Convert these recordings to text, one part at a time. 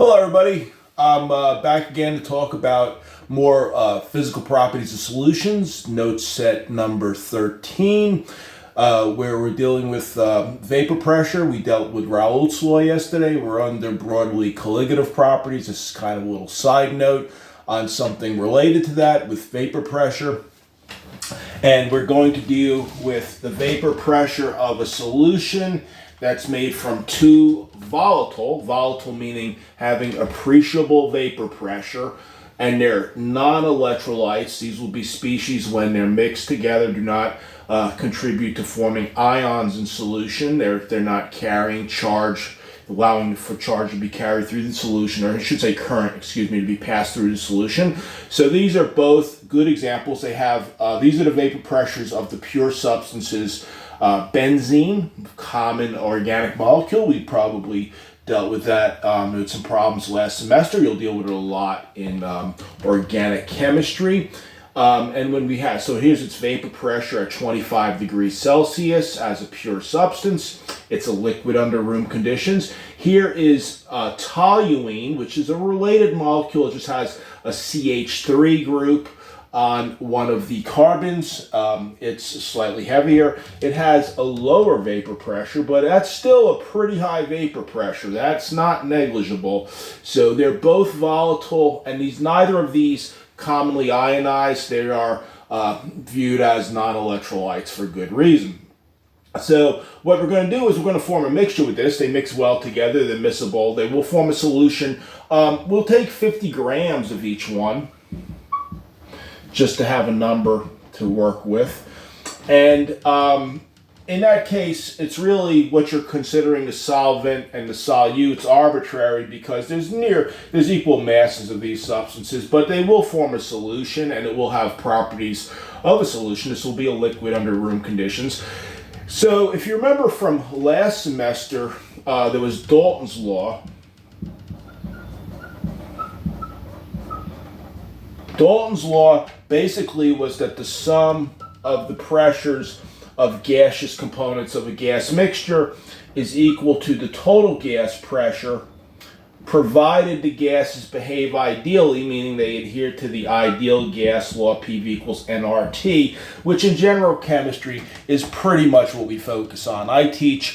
Hello everybody, I'm back again to talk about more physical properties of solutions, note set number 13, where we're dealing with vapor pressure. We dealt with Raoult's law yesterday. We're under broadly colligative properties. This is kind of a little side note on something related to that with vapor pressure. And we're going to deal with the vapor pressure of a solution that's made from two volatile meaning having appreciable vapor pressure, and they're non-electrolytes. These will be species when they're mixed together, do not contribute to forming ions in solution. They're not carrying charge, allowing for charge to be carried through the solution, or I should say current, to be passed through the solution. So these are both good examples. They have, these are the vapor pressures of the pure substances. Benzene, common organic molecule. We probably dealt with that with some problems last semester. You'll deal with it a lot in organic chemistry. And when we have, so here's its vapor pressure at 25 degrees Celsius as a pure substance. It's a liquid under room conditions. Here is toluene, which is a related molecule. It just has a CH3 group on one of the carbons. It's slightly heavier. It has a lower vapor pressure, but that's still a pretty high vapor pressure. That's not negligible. So they're both volatile, and neither of these commonly ionized. They are viewed as non-electrolytes for good reason. So what we're going to do is we're going to form a mixture with this. They mix well together. They're miscible. They will form a solution. We'll take 50 grams of each one, just to have a number to work with. And in that case, it's really what you're considering the solvent and the solutes arbitrary, because there's equal masses of these substances, but they will form a solution and it will have properties of a solution. This will be a liquid under room conditions. So if you remember from last semester, there was Dalton's law. Dalton's law basically was that the sum of the pressures of gaseous components of a gas mixture is equal to the total gas pressure, provided the gases behave ideally, meaning they adhere to the ideal gas law, PV equals nRT, which in general chemistry is pretty much what we focus on. I teach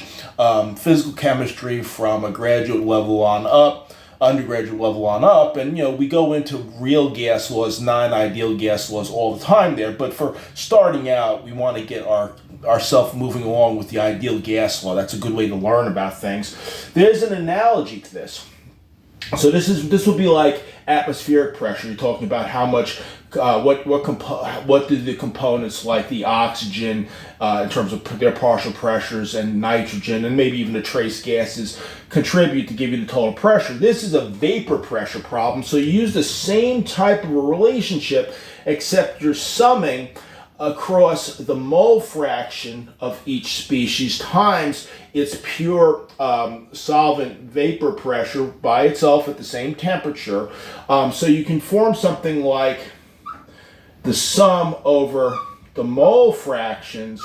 physical chemistry from a graduate level on up, undergraduate level on up, and we go into real gas laws, non-ideal gas laws all the time there, but for starting out we want to get ourselves moving along with the ideal gas law. That's a good way to learn about things. There's an analogy to this. So this would be like atmospheric pressure. You're talking about how much what do the components like the oxygen in terms of their partial pressures, and nitrogen, and maybe even the trace gases contribute to give you the total pressure. This is a vapor pressure problem, so you use the same type of a relationship, except you're summing across the mole fraction of each species times its pure solvent vapor pressure by itself at the same temperature. So you can form something like the sum over the mole fractions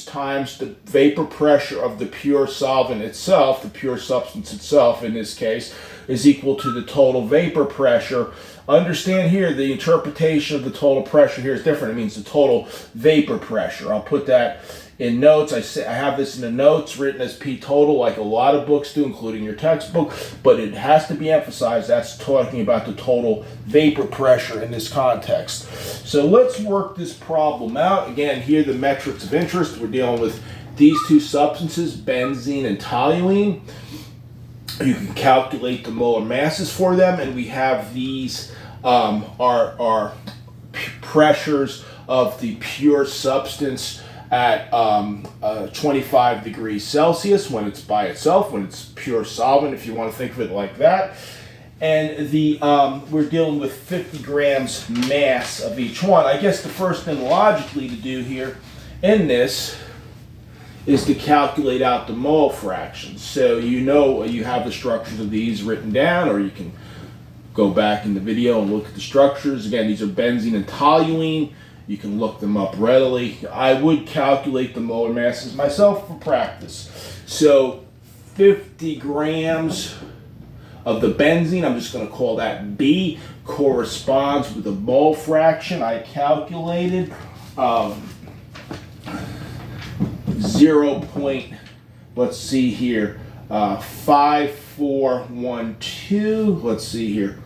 times the vapor pressure of the pure solvent itself, the pure substance itself in this case, is equal to the total vapor pressure. Understand here, the interpretation of the total pressure here is different. It means the total vapor pressure. I'll put that in notes. I have this in the notes written as P total, like a lot of books do, including your textbook, but it has to be emphasized that's talking about the total vapor pressure in this context. So let's work this problem out. Again, here the metrics of interest. We're dealing with these two substances, benzene and toluene. You can calculate the molar masses for them, and we have these are pressures of the pure substance at 25 degrees Celsius when it's by itself, when it's pure solvent, if you want to think of it like that. And we're dealing with 50 grams mass of each one. I guess the first thing logically to do here in this is to calculate out the mole fractions. So you have the structures of these written down, or you can go back in the video and look at the structures. Again, these are benzene and toluene. You can look them up readily. I would calculate the molar masses myself for practice. So 50 grams of the benzene, I'm just going to call that B, corresponds with the mole fraction I calculated. Let's see here, 5412, let's see here.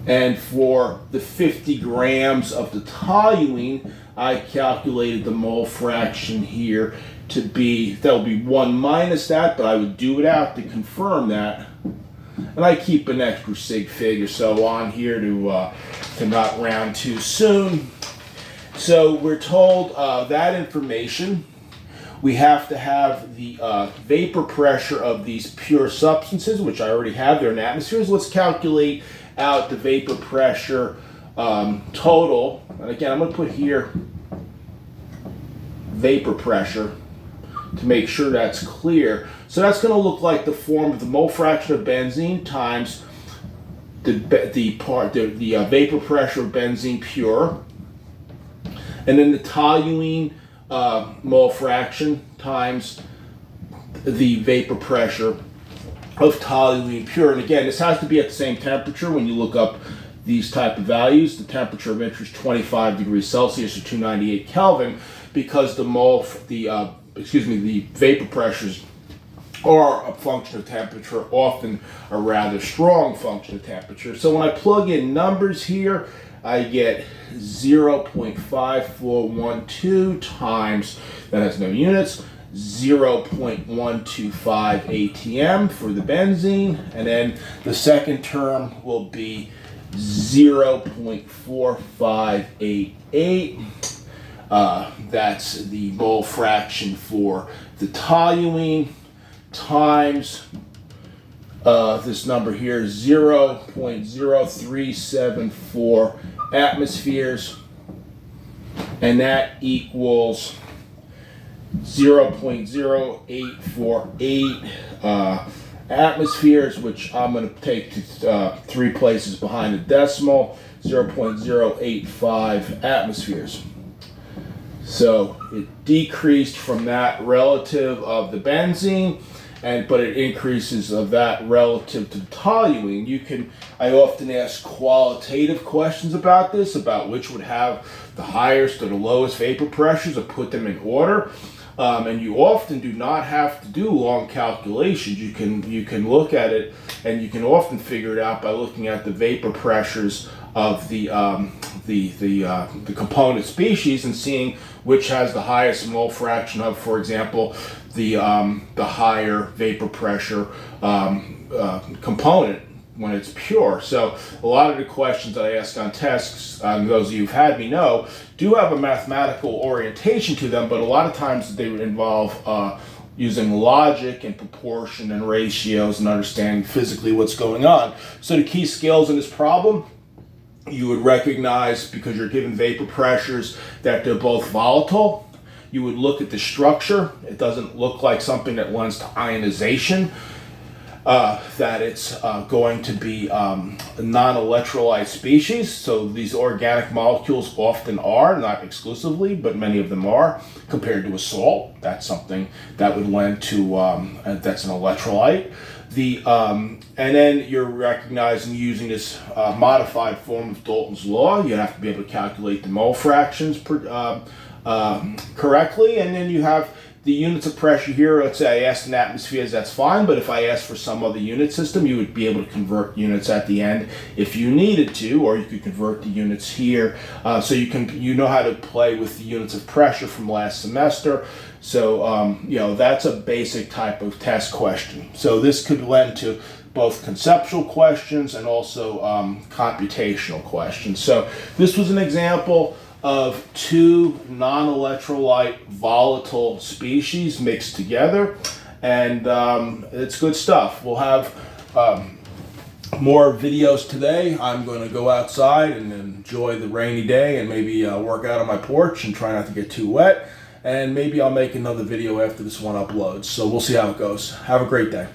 And for the 50 grams of the toluene, I calculated the mole fraction here to be, that will be 1 minus that, but I would do it out to confirm that. And I keep an extra sig fig or so on here to not round too soon. So we're told that information. We have to have the vapor pressure of these pure substances, which I already have. They're in atmospheres. Let's calculate out the vapor pressure total. And again, I'm going to put here vapor pressure to make sure that's clear. So that's going to look like the form of the mole fraction of benzene times the vapor pressure of benzene pure, and then the toluene mole fraction times the vapor pressure of toluene pure. And again, this has to be at the same temperature when you look up these type of values. The temperature of interest 25 degrees Celsius or 298 Kelvin, because the vapor pressures are a function of temperature, often a rather strong function of temperature. So when I plug in numbers here, I get 0.5412 times, that has no units, 0.125 atm for the benzene, and then the second term will be 0.4588. That's the mole fraction for the toluene, times this number here, 0.0374 atmospheres, and that equals 0.0848 atmospheres, which I'm going to take to 3 places behind the decimal, 0.085 atmospheres. So it decreased from that relative of the benzene, but it increases of that relative to the toluene. I often ask qualitative questions about this, about which would have the highest or the lowest vapor pressures, or put them in order. And you often do not have to do long calculations. You can look at it, and you can often figure it out by looking at the vapor pressures of the component species and seeing which has the highest mole fraction of, for example, the higher vapor pressure component when it's pure. So a lot of the questions that I ask on tests, those of you who've had me know, do have a mathematical orientation to them, but a lot of times they would involve using logic and proportion and ratios and understanding physically what's going on. So the key skills in this problem, you would recognize, because you're given vapor pressures, that they're both volatile. You would look at the structure. It doesn't look like something that lends to ionization. That it's going to be a non-electrolyte species. So these organic molecules often are, not exclusively, but many of them are, compared to a salt. That's something that would lend to, that's an electrolyte. And then you're recognizing, using this modified form of Dalton's law, you have to be able to calculate the mole fractions correctly, and then you have the units of pressure here. Let's say I asked in atmospheres, that's fine, but if I asked for some other unit system, you would be able to convert units at the end if you needed to, or you could convert the units here. So you know how to play with the units of pressure from last semester. So that's a basic type of test question. So this could lend to both conceptual questions and also computational questions. So this was an example of 2 non-electrolyte volatile species mixed together, and it's good stuff. We'll have more videos today. I'm going to go outside and enjoy the rainy day and maybe work out on my porch and try not to get too wet, and maybe I'll make another video after this one uploads. So we'll see how it goes. Have a great day.